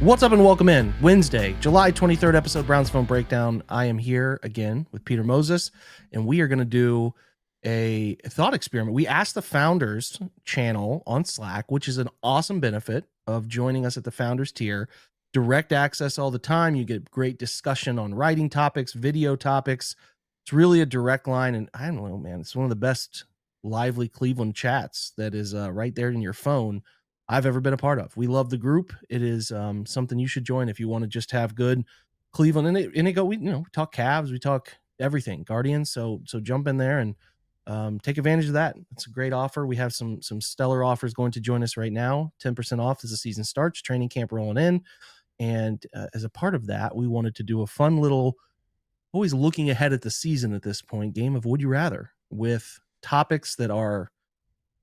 What's up and welcome in. Wednesday, July 23rd episode, Browns Film Breakdown. I am here again with Peter Moses, and we are going to do a thought experiment. We asked the Founders channel on Slack, which is an awesome benefit of joining us at the Founders tier. Direct access all the time. You get great discussion on writing topics, video topics. It's really a direct line, and I don't know, man, it's one of the best lively Cleveland chats that is right there in your phone I've ever been a part of. We love the group. It is something you should join if you want to just have good Cleveland. We talk Cavs, we talk everything, Guardians. So jump in there and take advantage of that. It's a great offer. We have some stellar offers going to join us right now. 10% off as the season starts. Training camp rolling in, and as a part of that, we wanted to do a fun little, always looking ahead at the season at this point, game of Would You Rather with topics that are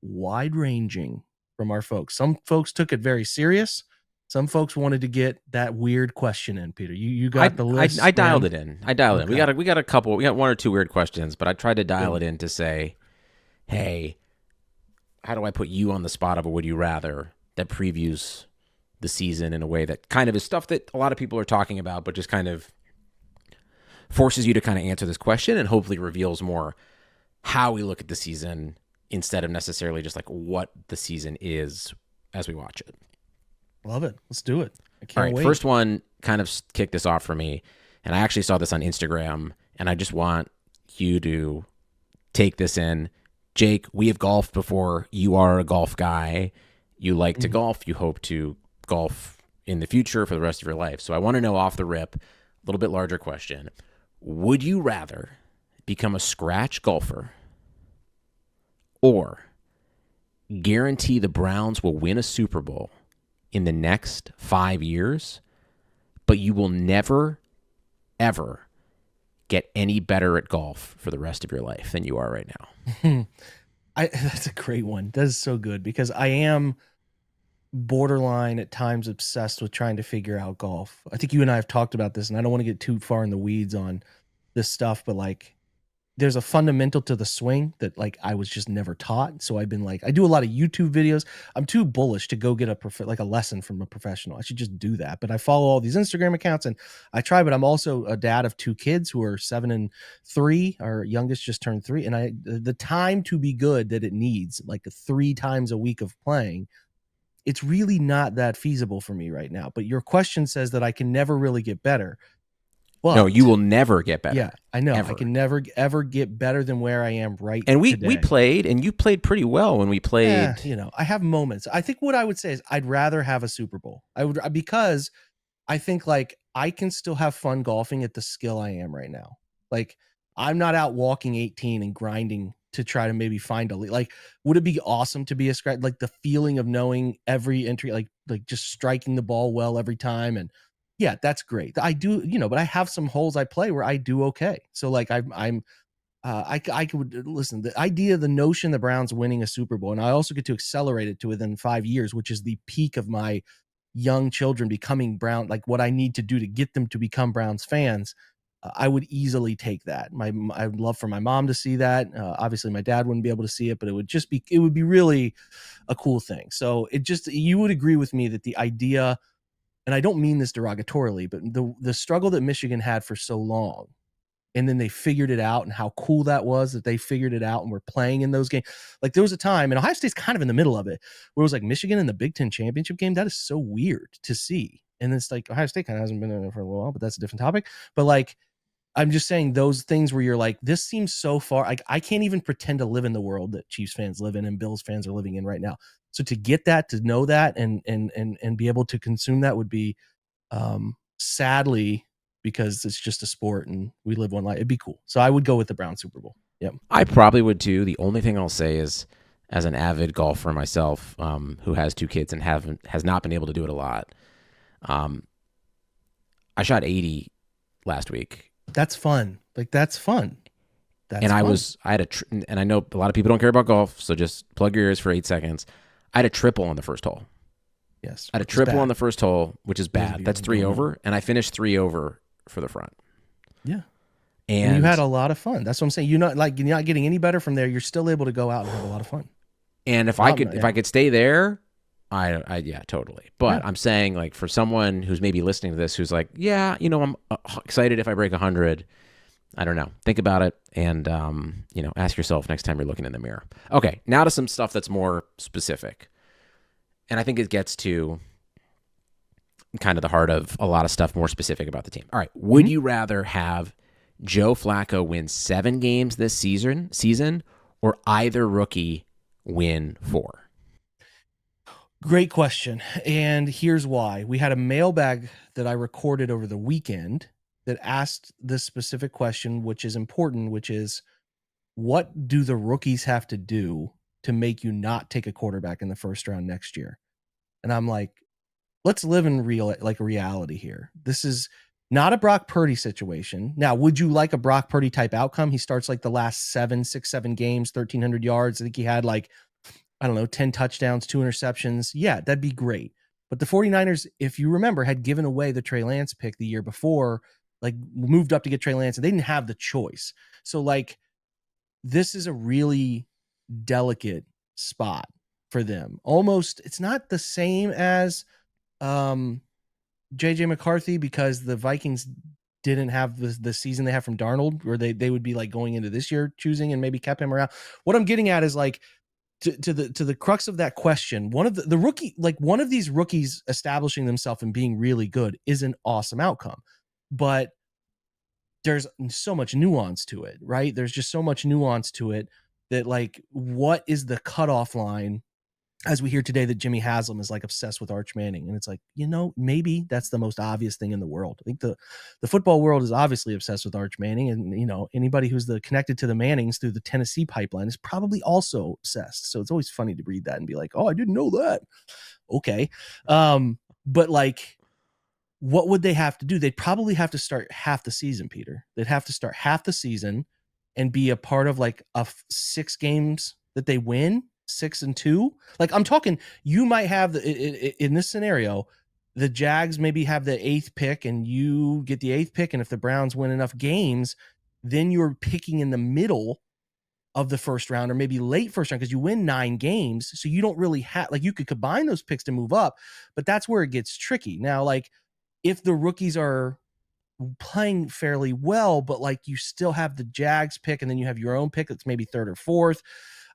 wide ranging from our folks. Some folks took it very serious. Some folks wanted to get that weird question in. Peter, you got the list. I dialed it in. We got a couple. We got one or two weird questions, but I tried to dial it in to say, hey, how do I put you on the spot of a Would You Rather that previews the season in a way that kind of is stuff that a lot of people are talking about, but just kind of forces you to kind of answer this question and hopefully reveals more how we look at the season instead of necessarily just like what the season is as we watch it. Love it. Let's do it. I can't All right, wait. first one kind of kicked this off for me, and I actually saw this on Instagram, and I just want you to take this in. Jake, we have golfed before. You are a golf guy. You like to golf. You hope to golf in the future for the rest of your life. So I want to know off the rip, a little bit larger question. Would you rather become a scratch golfer or guarantee the Browns will win a Super Bowl in the next 5 years, but you will never, ever get any better at golf for the rest of your life than you are right now? That's a great one. That is so good because I am borderline at times obsessed with trying to figure out golf. I think you and I have talked about this, and I don't want to get too far in the weeds on this stuff, but like there's a fundamental to the swing that like I was just never taught. So I've been like, I do a lot of YouTube videos. I'm too bullish to go get a lesson from a professional. I should just do that. But I follow all these Instagram accounts and I try, but I'm also a dad of 2 kids who are 7 and 3. Our youngest just turned 3. And the time to be good that it needs, like 3 times a week of playing, it's really not that feasible for me right now. But your question says that I can never really get better. But, no, you will never get better. Yeah, I know. Ever. I can never, ever get better than where I am right now. And we today. played, and you played pretty well when we played. I have moments. I think what I would say is I'd rather have a Super Bowl. Because I think like I can still have fun golfing at the skill I am right now. Like I'm not out walking 18 and grinding to try to maybe find a lead. Like, would it be awesome to be a scratch? Like the feeling of knowing every entry, like just striking the ball well every time. And yeah, that's great. I do, but I have some holes I play where I do okay. So like I could listen, the idea, the notion the Browns winning a Super Bowl, and I also get to accelerate it to within 5 years, which is the peak of my young children becoming Brown, like what I need to do to get them to become Browns fans. I would easily take that. I would love for my mom to see that. Obviously my dad wouldn't be able to see it, but it would be really a cool thing. So you would agree with me that the idea, and I don't mean this derogatorily, but the struggle that Michigan had for so long, and then they figured it out, and how cool that was that they figured it out and were playing in those games. Like there was a time, and Ohio State's kind of in the middle of it, where it was like Michigan in the Big Ten championship game. That is so weird to see. And it's like Ohio State kind of hasn't been in it for a while, but that's a different topic. But like, I'm just saying those things where you're like, this seems so far. Like I can't even pretend to live in the world that Chiefs fans live in and Bills fans are living in right now. So to get that, to know that, and be able to consume that would be, sadly, because it's just a sport and we live one life, it'd be cool. So I would go with the Browns Super Bowl. Yep. I probably would too. The only thing I'll say is, as an avid golfer myself, who has 2 kids and has not been able to do it a lot, I shot 80 last week. That's fun. Like that's fun. And I know a lot of people don't care about golf, so just plug your ears for 8 seconds. I had a triple on the first hole. Yes. I had a triple on the first hole, which is bad. That's 3 over, and I finished 3 over for the front. Yeah. And you had a lot of fun. That's what I'm saying. You're not getting any better from there. You're still able to go out and have a lot of fun. And if I could stay there, Yeah, totally. But Yeah. I'm saying, like, for someone who's maybe listening to this, who's like, yeah, I'm excited if I break 100. I don't know. Think about it and, ask yourself next time you're looking in the mirror. Okay, now to some stuff that's more specific. And I think it gets to kind of the heart of a lot of stuff more specific about the team. All right, would you rather have Joe Flacco win 7 games this season or either rookie win 4? Great question. And here's why. We had a mailbag that I recorded over the weekend that asked this specific question, which is important, which is, what do the rookies have to do to make you not take a quarterback in the first round next year? And I'm like, let's live in reality here. This is not a Brock Purdy situation. Now, would you like a Brock Purdy type outcome? He starts like the last 7 games, 1,300 yards. I think he had 10 touchdowns, 2 interceptions. Yeah, that'd be great. But the 49ers, if you remember, had given away the Trey Lance pick the year before, moved up to get Trey Lance, and they didn't have the choice. So, this is a really delicate spot for them. Almost, it's not the same as JJ McCarthy, because the Vikings didn't have the season they have from Darnold, where they would be going into this year choosing and maybe kept him around. What I'm getting at is to the crux of that question, one of the rookie, one of these rookies establishing themselves and being really good is an awesome outcome, but there's so much nuance to it, right? There's just so much nuance to it that what is the cutoff line? As we hear today that Jimmy Haslam is obsessed with Arch Manning, and it's maybe that's the most obvious thing in the world. I think the football world is obviously obsessed with Arch Manning, and anybody who's connected to the Mannings through the Tennessee pipeline is probably also obsessed. So it's always funny to read that and be like, oh, I didn't know that. Okay. But what would they have to do? They'd probably have to start half the season, Peter. They'd have to start half the season and be a part of 6 games that they win, 6-2. I'm talking, you might have in this scenario, the Jags maybe have the 8th pick and you get the 8th pick. And if the Browns win enough games, then you're picking in the middle of the first round or maybe late first round, because you win 9 games. So you don't really have, you could combine those picks to move up, but that's where it gets tricky. Now, if the rookies are playing fairly well, but you still have the Jags pick and then you have your own pick that's maybe 3rd or 4th.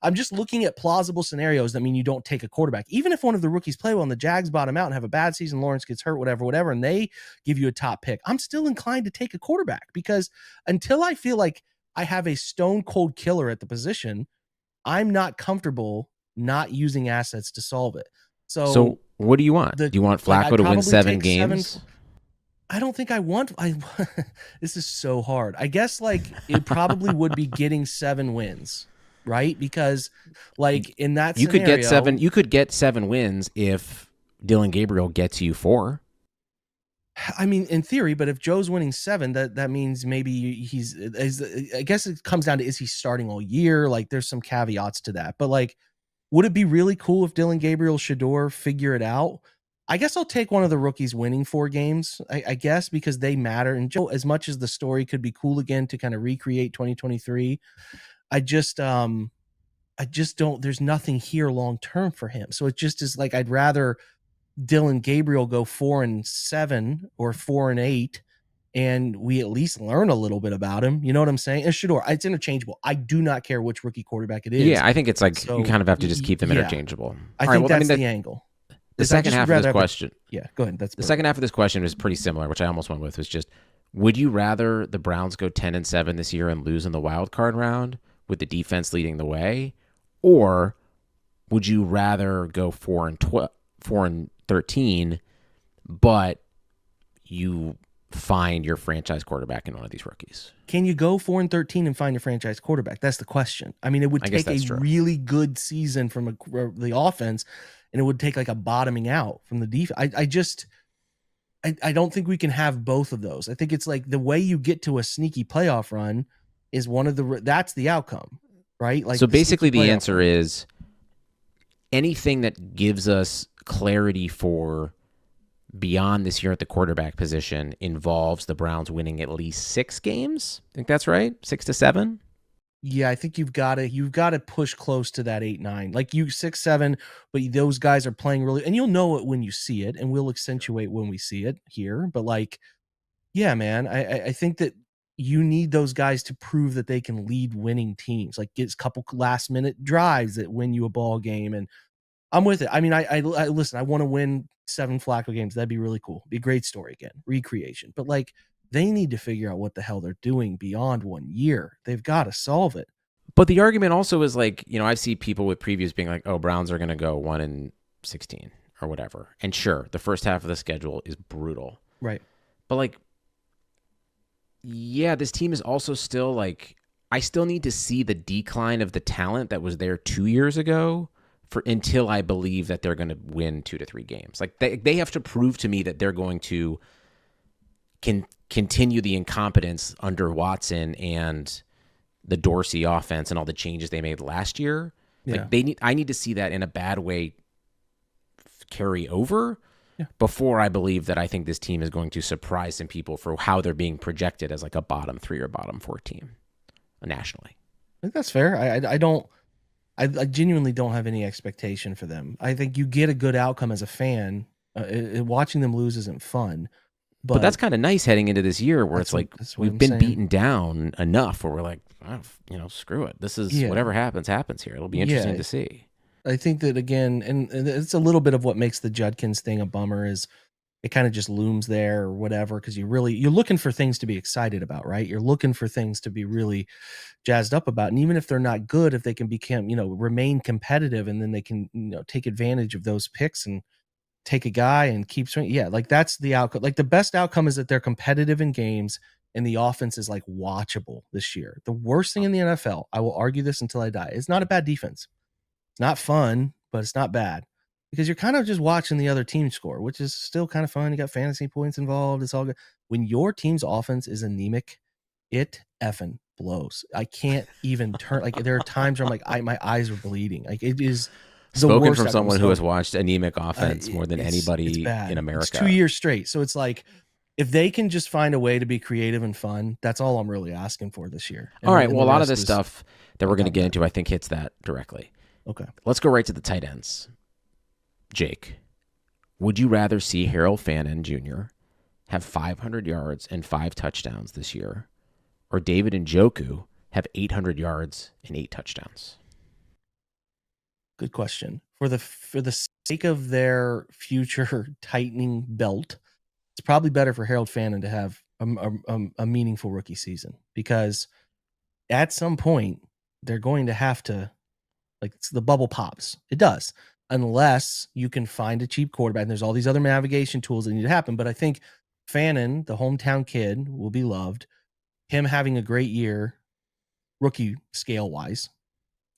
I'm just looking at plausible scenarios that mean you don't take a quarterback. Even if one of the rookies play well and the Jags bottom out and have a bad season, Lawrence gets hurt, whatever, and they give you a top pick, I'm still inclined to take a quarterback, because until I feel like I have a stone cold killer at the position, I'm not comfortable not using assets to solve it. So what do you want? Do you want Flacco to win 7 games? I don't think I want. This is so hard. I guess it probably would be getting 7 wins, right? Because in that you scenario, could get 7. You could get 7 wins if Dylan Gabriel gets you 4. I mean, in theory, but if Joe's winning 7, that means maybe I guess it comes down to, is he starting all year? There's some caveats to that, but would it be really cool if Dylan Gabriel, Shador figure it out? I guess I'll take one of the rookies winning 4 games, I guess, because they matter. And Joe, as much as the story could be cool again to kind of recreate 2023, I just don't, there's nothing here long-term for him. So it just is I'd rather Dylan Gabriel go 4-7 or 4-8, and we at least learn a little bit about him. You know what I'm saying? And Shador, it's interchangeable. I do not care which rookie quarterback it is. Yeah, I think it's you kind of have to just keep them interchangeable. I think that's the angle. The second half of this question. Yeah, go ahead. That's the second half of this question is pretty similar, which I almost went with, was just, would you rather the Browns go 10-7 this year and lose in the wild card round with the defense leading the way, or would you rather go 4-13, but you find your franchise quarterback in one of these rookies? Can you go 4-13 and find your franchise quarterback? That's the question. I mean, it would take a really good season from the offense, and it would take a bottoming out from the defense. I don't think we can have both of those. I think it's the way you get to a sneaky playoff run is that's the outcome, right? So basically the answer is anything that gives us clarity for beyond this year at the quarterback position involves the Browns winning at least 6 games. I think that's right. 6-7. Yeah, I think you've got to push close to that 8-9. Like you 6-7, but those guys are playing really, and you'll know it when you see it, and we'll Sure. accentuate when we see it here. But like, yeah, man, I think that you need those guys to prove that they can lead winning teams. Like get a couple last minute drives that win you a ball game, and I'm with it. I mean, I listen. I want to win 7 Flacco games. That'd be really cool. Be a great story again, recreation. But like, they need to figure out what the hell they're doing beyond 1 year. They've got to solve it. But the argument also is like, I see people with previews being like, "Oh, Browns are going to go 1-16 or whatever." And sure, the first half of the schedule is brutal. Right. But like, yeah, this team is also still like, I still need to see the decline of the talent that was there 2 years ago for until I believe that they're going to win 2 to 3 games. Like they have to prove to me that they're going to continue the incompetence under Watson and the Dorsey offense and all the changes they made last year. Yeah. Like I need to see that in a bad way carry over Yeah. before I believe that I think this team is going to surprise some people for how they're being projected as like a bottom 3 or bottom 4 team nationally. I think that's fair. I don't. I genuinely don't have any expectation for them. I think you get a good outcome as a fan. Watching them lose isn't fun. But that's kind of nice heading into this year where it's like that's what we've I'm been saying. beaten down enough where we're like, oh, screw it. This is whatever happens here. It'll be interesting to see. I think that again, and it's a little bit of what makes the Judkins thing a bummer is it kind of just looms there or whatever, because you're looking for things to be excited about, right? You're looking for things to be really jazzed up about, and even if they're not good, if they can become remain competitive, and then they can take advantage of those picks and take a guy and keep swinging. Yeah, like that's the outcome. Like the best outcome is that they're competitive in games and the offense is like watchable this year. The worst thing in the NFL, I will argue this until I die, is not a bad defense. It's not fun, but it's not bad because you're kind of just watching the other team score, which is still kind of fun. You got fantasy points involved. It's all good. When your team's offense is anemic, it effing blows. I can't even turn. Like there are times where I'm like, my eyes are bleeding. Like it is the Spoken worst from outcome. someone who has watched anemic offense more than anybody bad. in America. It's 2 years straight. So it's like, if they can just find a way to be creative and fun, that's all I'm really asking for this year. All right. Well, a lot of this stuff that we're going to get into, I think, hits that directly. Okay. Let's go right to the tight ends. Jake, would you rather see Harold Fannin Jr. have 500 yards and 5 touchdowns this year, or David Njoku have 800 yards and 8 touchdowns? Good question. For the sake of their future tightening belt, it's probably better for Harold Fannin to have a meaningful rookie season, because at some point they're going to have to, like, the bubble pops. It does, unless you can find a cheap quarterback. And there's all these other navigation tools that need to happen. But I think Fannin, the hometown kid, will be loved. Him having a great year, rookie scale wise,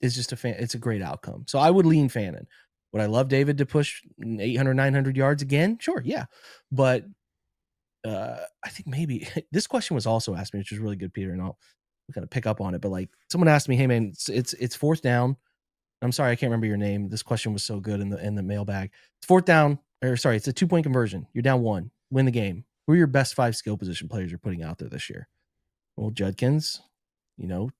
is just it's a great outcome. So I would lean Fannin. Would I love David to push 800, 900 yards again? Sure, yeah. But I think maybe this question was also asked me, which was really good, Peter, and I'll kind of pick up on it. But like, someone asked me, hey man, it's fourth down. I'm sorry, I can't remember your name. This question was so good in the mailbag. It's fourth down, or sorry, it's a 2-point conversion. You're down 1, win the game. Who are your best 5 skill position players you're putting out there this year? Well, Judkins,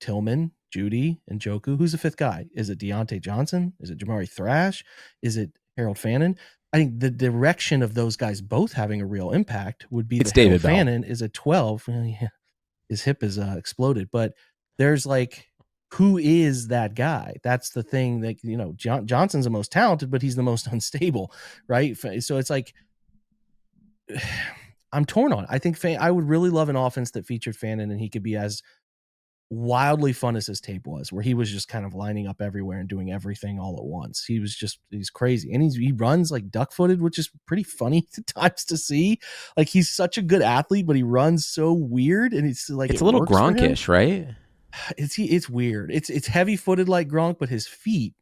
Tillman, Judy, and Njoku. Who's the 5th guy? Is it Deontay Johnson? Is it Jamari Thrash? Is it Harold Fannin? I think the direction of those guys both having a real impact would be that Harold Fannin is a 12. His hip is exploded, but there's like, who is that guy? That's the thing that, Johnson's the most talented, but he's the most unstable, right? So it's like, I'm torn on it. I think I would really love an offense that featured Fannin and he could be as wildly fun as his tape was, where he was just kind of lining up everywhere and doing everything all at once. He's crazy. And he runs like duck footed, which is pretty funny at times to see. Like, he's such a good athlete, but he runs so weird. And it's like, it's a little Gronkish, right? It's weird. It's heavy footed like Gronk, but his feet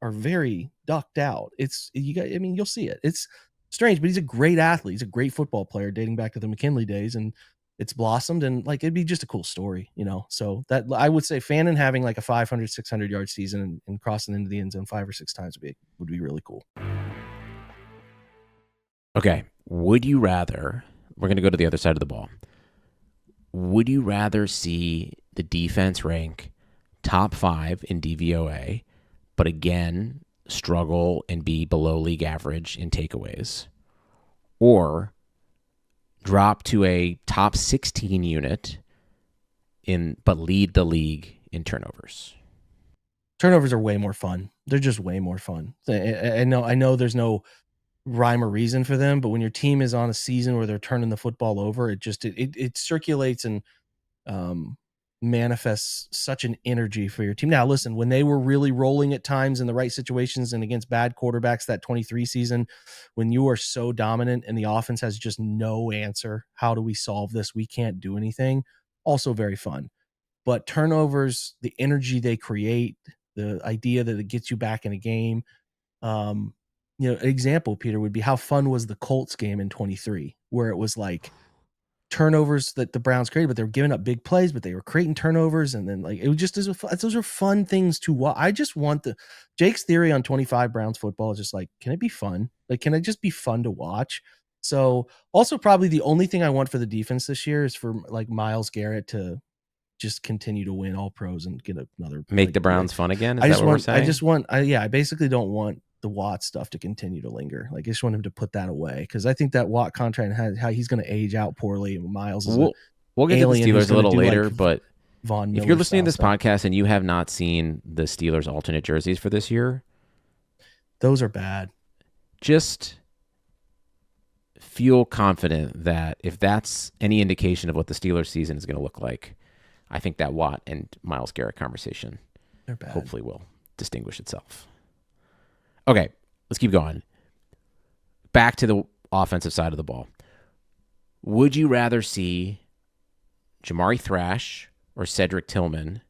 are very ducked out. You'll see it. It's strange, but he's a great athlete. He's a great football player dating back to the McKinley days, and it's blossomed, and like, it'd be just a cool story, So that, I would say, Fannin having like a 500, 600 yard season and crossing into the end zone 5 or 6 times would be really cool. Okay. Would you rather, we're going to go to the other side of the ball. Would you rather see the defense rank top 5 in DVOA, but again, struggle and be below league average in takeaways, or drop to a top 16 unit but lead the league in turnovers? Turnovers are way more fun. They're just way more fun. I know there's no rhyme or reason for them, but when your team is on a season where they're turning the football over, it circulates and manifests such an energy for your team. Now, listen, when they were really rolling at times in the right situations and against bad quarterbacks, that 23 season, when you are so dominant and the offense has just no answer, how do we solve this? We can't do anything. Also very fun. But turnovers, the energy they create, the idea that it gets you back in a game. An example, Peter, would be how fun was the Colts game in 23, where it was like turnovers that the Browns created, but they were giving up big plays, but they were creating turnovers. And then like, it was just, those are fun things to watch. I just want Jake's theory on 25 Browns football is just like, can it be fun? Like, can it just be fun to watch? So also probably the only thing I want for the defense this year is for like Myles Garrett to just continue to win all pros and get another, make the Browns fun again. I basically don't want the Watt stuff to continue to linger. Like I just want him to put that away, because I think that Watt contract has how he's going to age out poorly. And Miles is we'll get to the Steelers a little later, like but Von Miller, if you're listening to this stuff. podcast and you have not seen the Steelers alternate jerseys for this year, those are bad. Just feel confident that if that's any indication of what the Steelers season is going to look like, I think that Watt and Myles Garrett conversation hopefully will distinguish itself. Okay, let's keep going. Back to the offensive side of the ball. Would you rather see Jamari Thrash or Cedric Tillman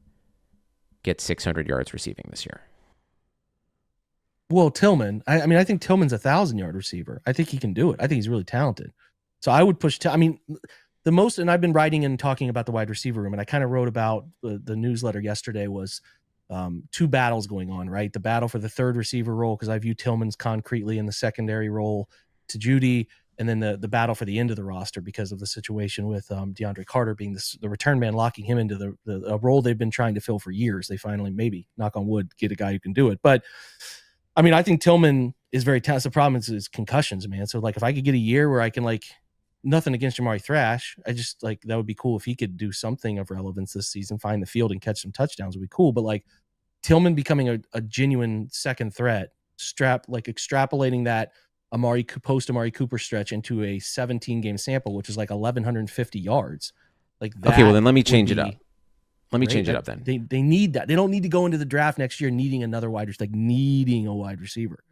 get 600 yards receiving this year? Well, Tillman, I think Tillman's 1,000-yard receiver. I think he can do it. I think he's really talented. So I would push the most, and I've been writing and talking about the wide receiver room, and I kind of wrote about the newsletter yesterday was two battles going on, right? The battle for the third receiver role, because I view Tillman's concretely in the secondary role to Judy, and then the battle for the end of the roster because of the situation with DeAndre Carter being the return man, locking him into the role they've been trying to fill for years. They finally, maybe, knock on wood, get a guy who can do it. But I think Tillman is very talented. The problem is concussions, man. So like if I could get a year where I can nothing against Jamari Thrash, I just that would be cool if he could do something of relevance this season, find the field and catch some touchdowns would be cool. But like Tillman becoming a genuine second threat, extrapolating that post Amari Cooper stretch into a 17 game sample, which is like 1,150 yards. Like that. Okay, well then let me change it up. Let me change it up then. They need that. They don't need to go into the draft next year needing another wide receiver, needing a wide receiver.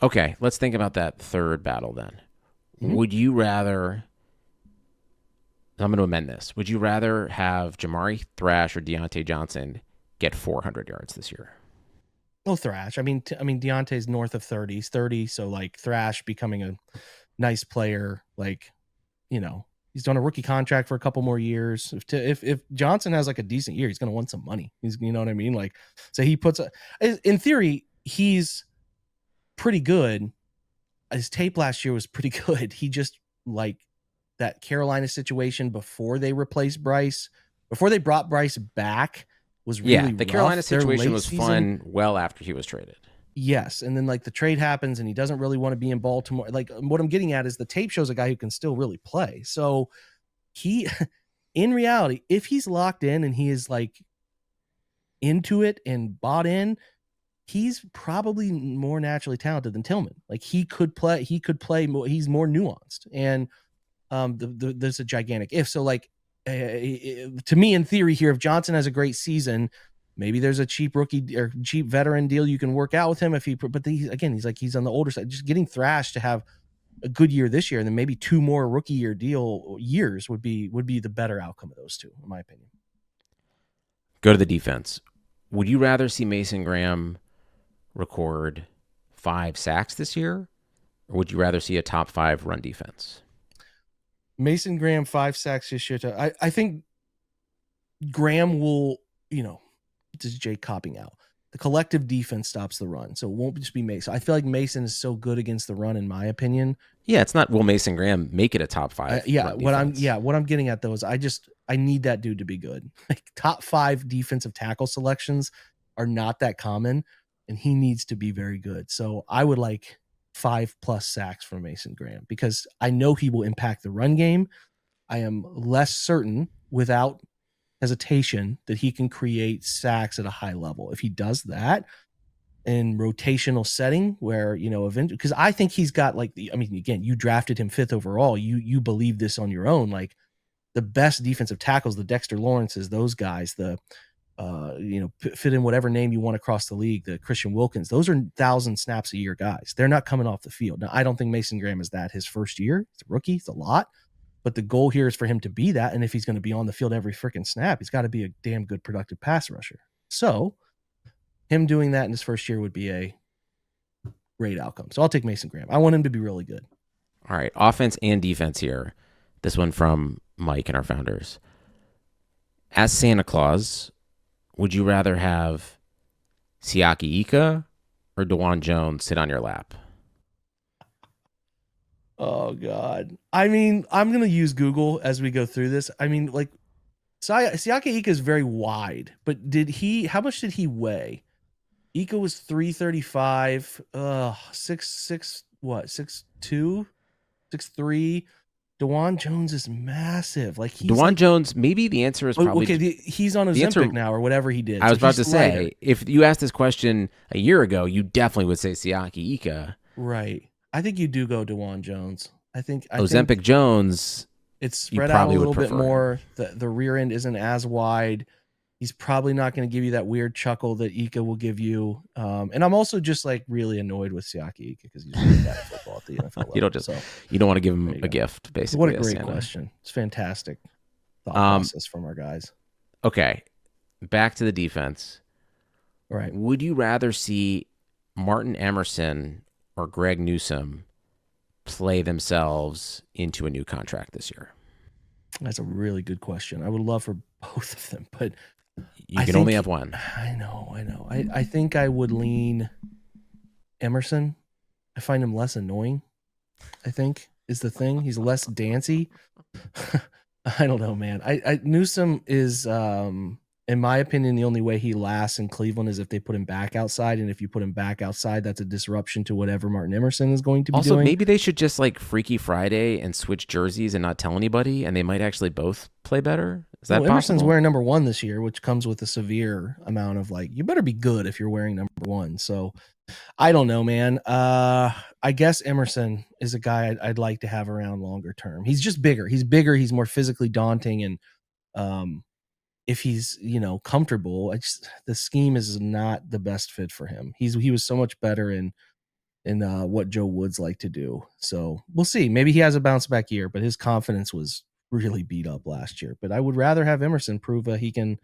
Okay, let's think about that third battle then. Mm-hmm. Would you rather, I'm going to amend this, would you rather have Jamari Thrash or Deontay Johnson get 400 yards this year? Oh, Thrash. Deontay's north of 30. He's 30, so like Thrash becoming a nice player, he's done a rookie contract for a couple more years. If Johnson has like a decent year, he's going to want some money. You know what I mean? Like, so he in theory, he's pretty good. His tape last year was pretty good. He just that Carolina situation before they replaced Bryce, before they brought Bryce back was really the rough. Carolina situation was fun well after he was traded. Yes, and then the trade happens and he doesn't really want to be in Baltimore. Like what I'm getting at is the tape shows a guy who can still really play. So he, in reality, if he's locked in and he is into it and bought in, he's probably more naturally talented than Tillman. Like he could play more. He's more nuanced, and there's a gigantic if. So to me, in theory, here, if Johnson has a great season, maybe there's a cheap rookie or cheap veteran deal you can work out with him but he's on the older side. Just getting Thrash to have a good year this year, and then maybe two more rookie years would be the better outcome of those two, in my opinion. Go to the defense. Would you rather see Mason Graham record 5 sacks this year, or would you rather see a top 5 run defense? Mason Graham 5 sacks this year. I think Graham will, this is Jake copping out. The collective defense stops the run, so it won't just be Mason. I feel like Mason is so good against the run, in my opinion. Yeah, it's not will Mason Graham make it a top 5? What I'm getting at though is I I need that dude to be good. Like top 5 defensive tackle selections are not that common, and he needs to be very good. So I would like 5+ sacks from Mason Graham because I know he will impact the run game. I am less certain without hesitation that he can create sacks at a high level. If he does that in rotational setting where, eventually, because I think he's got again, you drafted him 5th overall. You believe this on your own. Like the best defensive tackles, the Dexter Lawrences, those guys, the fit in whatever name you want across the league, the Christian Wilkins, those are 1,000 snaps a year guys. They're not coming off the field. Now, I don't think Mason Graham is that his first year. It's a rookie. It's a lot. But the goal here is for him to be that. And if he's going to be on the field every freaking snap, he's got to be a damn good productive pass rusher. So him doing that in his first year would be a great outcome. So I'll take Mason Graham. I want him to be really good. All right. Offense and defense here. This one from Mike and our founders. As Santa Claus, would you rather have Siaki Ika or DeJuan Jones sit on your lap? Oh, God. I mean, I'm going to use Google as we go through this. I mean, like, Siaki Ika is very wide, but how much did he weigh? Ika was 335, 6'6", what, 6'2", 6'3". DeJuan Jones is massive. Like DeJuan Jones, maybe the answer is probably he's on Ozempic now or whatever he did. I was about to say, if you asked this question a year ago, you definitely would say Siaki Ika. Right. I think you do go DeJuan Jones. I think Ozempic Jones. It's spread out a little bit more. The rear end isn't as wide. He's probably not going to give you that weird chuckle that Ika will give you. And I'm also just like really annoyed with Siaki Ika because he's really bad at football at the NFL level. You don't want to give him a gift, basically. What a great question. It's fantastic thought process from our guys. Okay. Back to the defense. All right. Would you rather see Martin Emerson or Greg Newsome play themselves into a new contract this year? That's a really good question. I would love for both of them, but you can only have one. I know. I think I would lean Emerson. I find him less annoying, I think, is the thing. He's less dancey. I don't know, man. Newsome is, in my opinion, the only way he lasts in Cleveland is if they put him back outside. And if you put him back outside, that's a disruption to whatever Martin Emerson is going to be doing. Also, maybe they should just like Freaky Friday and switch jerseys and not tell anybody, and they might actually both play better. Is that possible? Emerson's wearing number 1 this year, which comes with a severe amount of like, you better be good if you're wearing number 1. So I don't know, man. I guess Emerson is a guy I'd like to have around longer term. He's just bigger. He's bigger. He's more physically daunting. And, if he's, comfortable, the scheme is not the best fit for him. He was so much better in what Joe Woods liked to do. So we'll see. Maybe he has a bounce back year, but his confidence was really beat up last year. But I would rather have Emerson prove he can.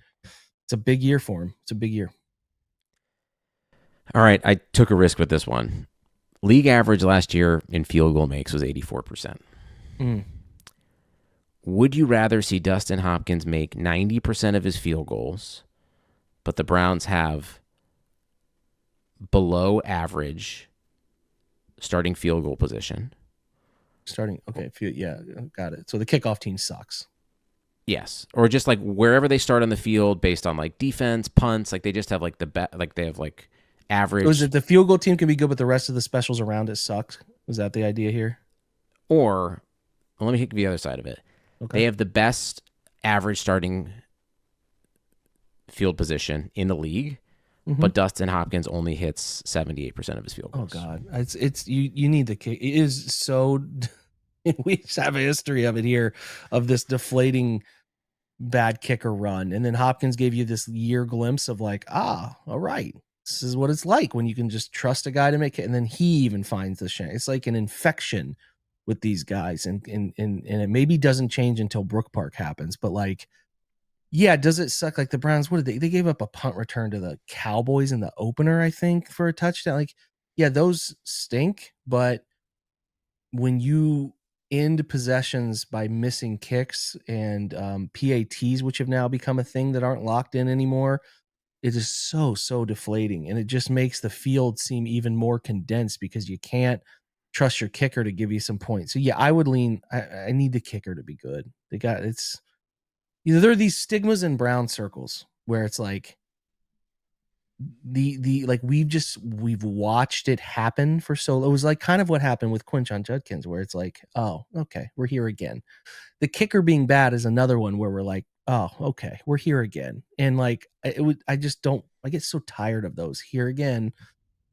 It's a big year for him. It's a big year. All right. I took a risk with this one. League average last year in field goal makes was 84%. Would you rather see Dustin Hopkins make 90% of his field goals, but the Browns have below average starting field goal position? Okay, yeah, got it. So the kickoff team sucks. Yes, or just like wherever they start on the field based on like defense, punts, like they just have like they have like average. Was it the field goal team can be good, but the rest of the specials around it sucks? Was that the idea here? Or let me hit the other side of it. Okay. They have the best average starting field position in the league, but Dustin Hopkins only hits 78% of his field goals. Oh God, it's you need the kick. It is so. We just have a history of it here, of this deflating bad kicker run, and then Hopkins gave you this year glimpse of like, all right, this is what it's like when you can just trust a guy to make it, and then he even finds the shank. It's like an infection with these guys, and it maybe doesn't change until Brook Park happens, but like, yeah, does it suck? Like the Browns, what did they gave up a punt return to the Cowboys in the opener, I think, for a touchdown. Like, yeah, those stink, but when you end possessions by missing kicks and PATs, which have now become a thing that aren't locked in anymore, it is so deflating, and it just makes the field seem even more condensed because you can't trust your kicker to give you some points. So yeah, I would lean. I need the kicker to be good. there are these stigmas in Brown circles where it's like the like we've watched it happen for so. It was like kind of what happened with Quinshon Judkins, where it's like, oh, okay, we're here again. The kicker being bad is another one where we're like, oh, okay, we're here again. And like I just don't. I get so tired of those here again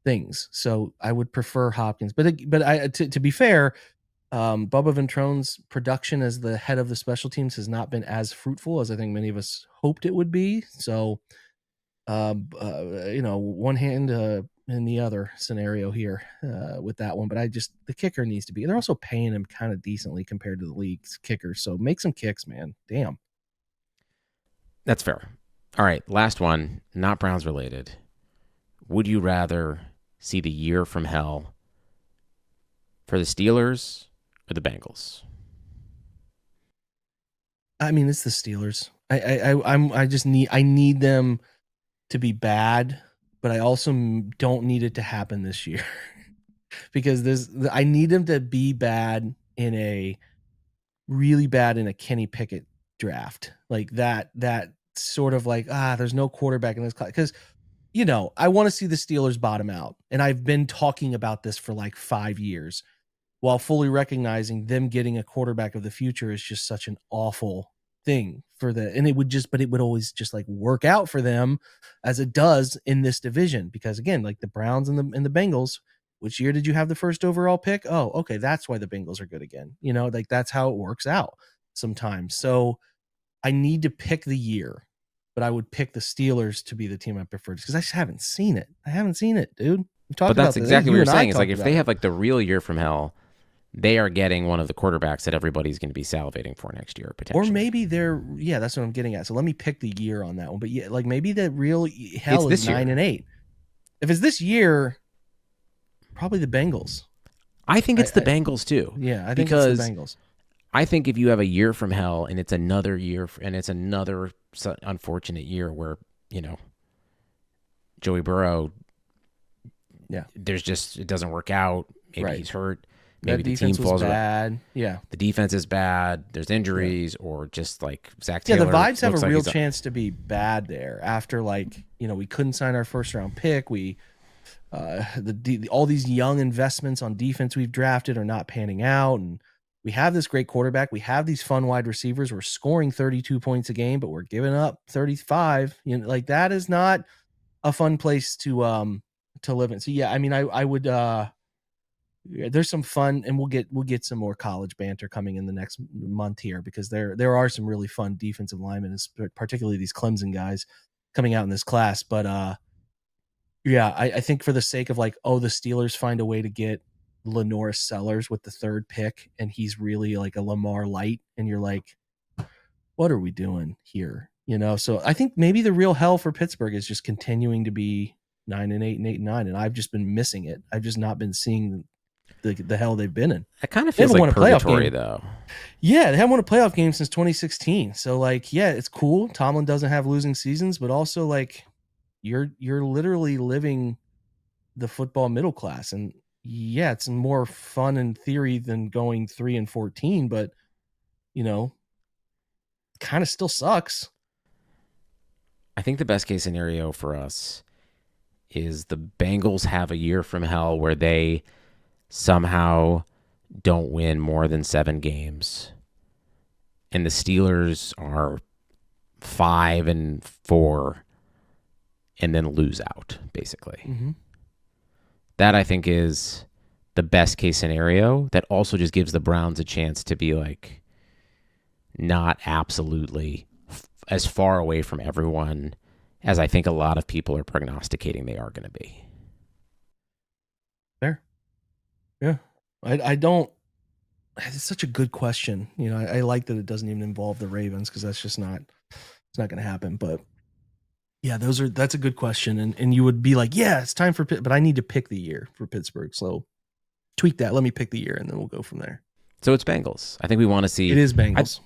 things. So I would prefer Hopkins. But to be fair, Bubba Ventrone's production as the head of the special teams has not been as fruitful as I think many of us hoped it would be. So, one hand in the other scenario here with that one. But the kicker needs to be. They're also paying him kind of decently compared to the league's kickers. So make some kicks, man. Damn. That's fair. All right, last one, not Browns related. Would you rather see the year from hell for the Steelers or the Bengals? I mean, it's the Steelers. I need them to be bad, but I also don't need it to happen this year because I need them to be bad really bad in a Kenny Pickett draft, like that sort of like there's no quarterback in this class because I want to see the Steelers bottom out, and I've been talking about this for like 5 years, while fully recognizing them getting a quarterback of the future is just such an awful thing and it would always just like work out for them as it does in this division. Because again, like the Browns and the Bengals, which year did you have the first overall pick? Oh, okay. That's why the Bengals are good again. Like that's how it works out sometimes. So I need to pick the year, but I would pick the Steelers to be the team I prefer because I just haven't seen it. I haven't seen it, dude. But that's exactly what you're saying. It's like if they have like the real year from hell, they are getting one of the quarterbacks that everybody's going to be salivating for next year, potentially. Or maybe that's what I'm getting at. So let me pick the year on that one. But yeah, like maybe the real hell is 9-8. If it's this year, probably the Bengals. I think it's the Bengals too. Yeah, I think it's the Bengals. I think if you have a year from hell and it's another year and it's another unfortunate year where, Joey Burrow, it doesn't work out. Maybe he's hurt. Maybe the team falls bad. Yeah. The defense is bad. There's injuries or just like Zach Taylor. Yeah, the vibes have a real chance to be bad there after we couldn't sign our first round pick. We all these young investments on defense we've drafted are not panning out, and we have this great quarterback. We have these fun wide receivers. We're scoring 32 points a game, but we're giving up 35. Like that is not a fun place to live in. So yeah, I mean, I would. There's some fun, and we'll get some more college banter coming in the next month here because there are some really fun defensive linemen, particularly these Clemson guys coming out in this class. But I think for the sake of the Steelers find a way to get Lenoris Sellers with the third pick, and he's really like a Lamar light, and you're like, what are we doing here? So I think maybe the real hell for Pittsburgh is just continuing to be 9-8 and 8-9, and I've just been missing it. I've just not been seeing the hell they've been in. It kind of feels like purgatory, though. Yeah, they haven't won a playoff game since 2016. So it's cool. Tomlin doesn't have losing seasons, but also you're literally living the football middle class, and it's more fun in theory than going 3-14, but kind of still sucks. I think the best case scenario for us is the Bengals have a year from hell where they somehow don't win more than 7 games, and the Steelers are 5-4 and then lose out, basically. Mm-hmm. That I think is the best case scenario. That also just gives the Browns a chance to be not absolutely as far away from everyone as I think a lot of people are prognosticating they are going to be. Fair. Yeah. I don't. It's such a good question. I like that it doesn't even involve the Ravens because that's just not. It's not going to happen. But yeah, that's a good question. And you would be like, yeah, it's time for Pitt, but I need to pick the year for Pittsburgh. So tweak that. Let me pick the year, and then we'll go from there. So it's Bengals. I think we want to see. It is Bengals.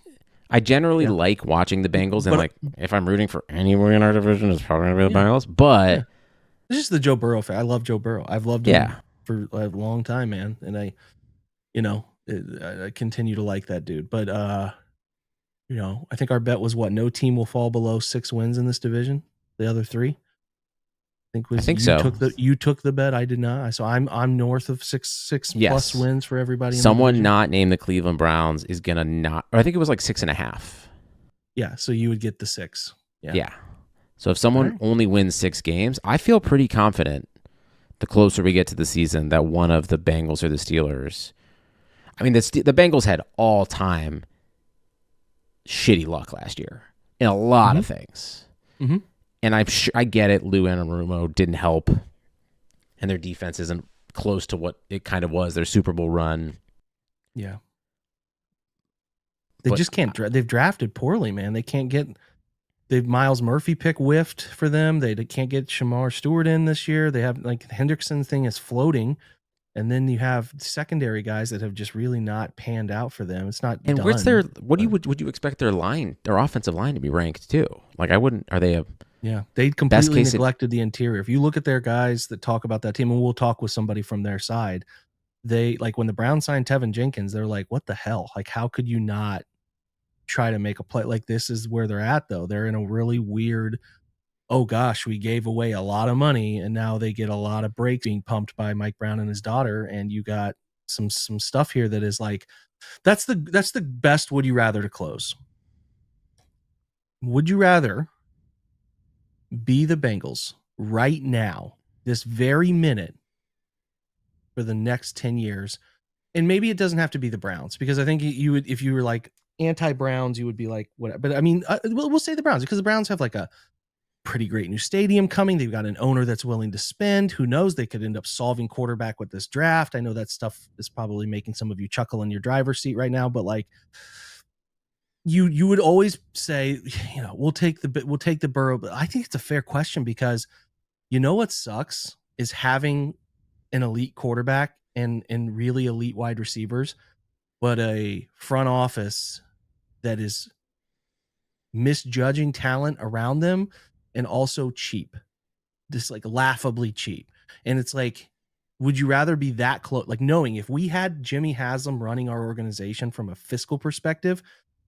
I generally like watching the Bengals, and if I'm rooting for anyone in our division, it's probably going to be the Bengals. But it's just the Joe Burrow fan. I love Joe Burrow. I've loved him for a long time, man. And I continue to like that dude. But I think our bet was what? No team will fall below 6 wins in this division. The other 3. I think so. You took the bet. I did not. So I'm north of six Yes. plus wins for everybody. Someone in the not named the Cleveland Browns is gonna not. Or I think it was like 6.5. Yeah. So you would get the 6. Yeah. So if someone only wins 6 games, I feel pretty confident the closer we get to the season that one of the Bengals or the Steelers. I mean, the Bengals had all time shitty luck last year in a lot of things. Mm-hmm. And I'm sure I get it. Lou Anarumo didn't help, and their defense isn't close to what it kind of was their Super Bowl run. Yeah, they just can't. They've drafted poorly, man. They can't get. They've Miles Murphy pick whiffed for them. They can't get Shamar Stewart in this year. They have like the Hendrickson thing is floating, and then you have secondary guys that have just really not panned out for them. It's not. And done, what's their? What would you expect their offensive line to be ranked too? Like I wouldn't. Are they a? Yeah, they completely neglected the interior. If you look at their guys that talk about that team, and we'll talk with somebody from their side, they like when the Browns signed Tevin Jenkins, they're like, what the hell? Like, how could you not try to make a play? Like, this is where they're at, though. They're in a really weird, oh gosh, we gave away a lot of money, and now they get a lot of breaks being pumped by Mike Brown and his daughter, and you got some stuff here that is like, that's the best would you rather to close. Would you rather be the Bengals right now, this very minute, for the next 10 years? And maybe it doesn't have to be the Browns, because I think you would, if you were like anti-Browns, you would be like, whatever. But I mean, we'll say the Browns, because the Browns have like a pretty great new stadium coming. They've got an owner that's willing to spend. Who knows? They could end up solving quarterback with this draft. I know that stuff is probably making some of you chuckle in your driver's seat right now, but like, you would always say, we'll take the Burrow. But I think it's a fair question, because what sucks is having an elite quarterback and really elite wide receivers, but a front office that is misjudging talent around them and also cheap, just like laughably cheap. And it's like, would you rather be that close? Like, knowing if we had Jimmy Haslam running our organization from a fiscal perspective,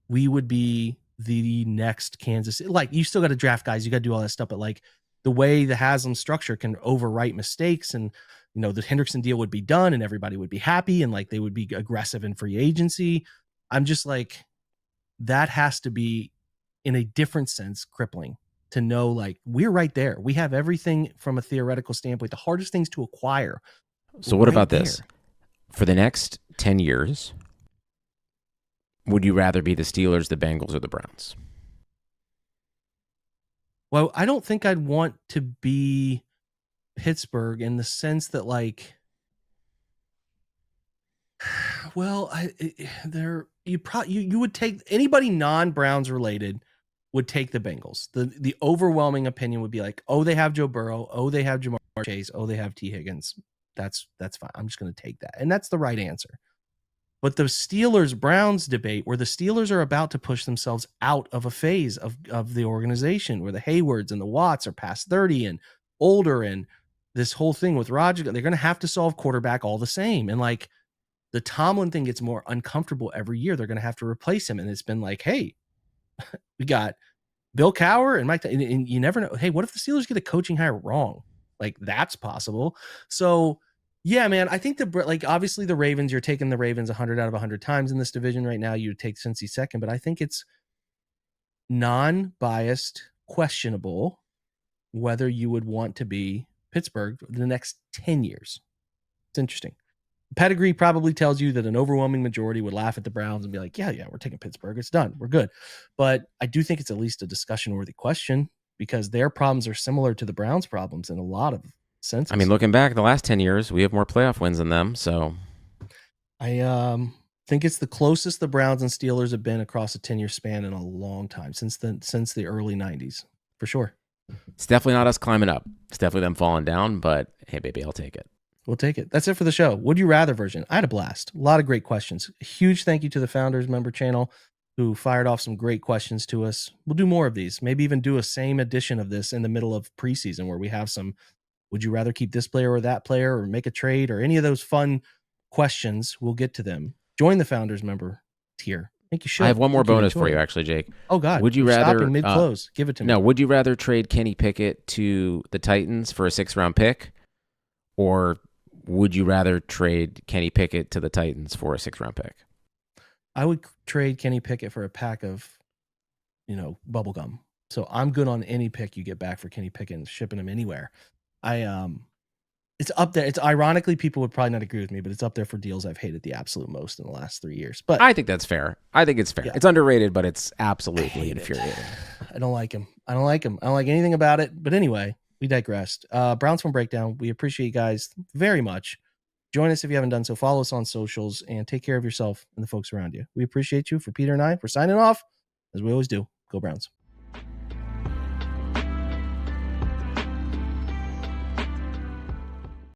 we would be the next Kansas City. Like, you still got to draft guys, you got to do all that stuff, but like the way the Haslam structure can overwrite mistakes, and the Hendrickson deal would be done and everybody would be happy, and like they would be aggressive in free agency. I'm just like, that has to be, in a different sense, crippling to know, like, we're right there. We have everything from a theoretical standpoint, the hardest things to acquire. So what about this? For the next 10 years, would you rather be the Steelers, the Bengals, or the Browns? Well, I don't think I'd want to be Pittsburgh, in the sense that, like, well, you would take anybody non-Browns related would take the Bengals. The overwhelming opinion would be like, oh, they have Joe Burrow, oh, they have Jamar Chase, oh, they have T. Higgins. That's fine. I'm just going to take that, and that's the right answer. But the Steelers-Browns debate, where the Steelers are about to push themselves out of a phase of the organization, where the Haywards and the Watts are past 30 and older, and this whole thing with Roger, they're going to have to solve quarterback all the same. And like, the Tomlin thing gets more uncomfortable every year. They're going to have to replace him. And it's been like, hey, we got Bill Cowher and Mike, and you never know. Hey, what if the Steelers get a coaching hire wrong? Like, that's possible. So yeah, man, I think obviously the Ravens, you're taking the Ravens 100 out of 100 times in this division right now. You would take Cincy second, but I think it's non-biased, questionable whether you would want to be Pittsburgh the next 10 years. It's interesting. Pedigree probably tells you that an overwhelming majority would laugh at the Browns and be like, yeah, we're taking Pittsburgh. It's done. We're good. But I do think it's at least a discussion-worthy question, because their problems are similar to the Browns' problems in a lot of senses. I mean, looking back the last 10 years, we have more playoff wins than them. So I think it's the closest the Browns and Steelers have been across a 10-year span in a long time, since the early 90s, for sure. It's definitely not us climbing up. It's definitely them falling down, but hey, baby, I'll take it. We'll take it. That's it for the show. Would you rather version? I had a blast. A lot of great questions. A huge thank you to the Founders member channel, who fired off some great questions to us. We'll do more of these. Maybe even do a same edition of this in the middle of preseason, where we have some, would you rather keep this player or that player, or make a trade, or any of those fun questions. We'll get to them. Join the Founders member tier. think you should. I have one more I think you'd bonus for enjoy you, it. actually, Jake. Oh God, Would you you're rather stopping mid-close? Give it to me. No, would you rather trade Kenny Pickett to the Titans for a 6th-round pick, or would you rather trade Kenny Pickett to the Titans for a 6th-round pick? I would trade Kenny Pickett for a pack of, bubble gum. So I'm good on any pick you get back for Kenny Pickett and shipping him anywhere. It's up there. It's ironically, people would probably not agree with me, but it's up there for deals I've hated the absolute most in the last 3 years. But I think that's fair. I think it's fair. Yeah. It's underrated, but it's absolutely infuriating. I don't like him. I don't like anything about it. But anyway, we digressed. Browns Film Breakdown. We appreciate you guys very much. Join us if you haven't done so. Follow us on socials and take care of yourself and the folks around you. We appreciate you. For Peter and I, we're signing off as we always do. Go Browns.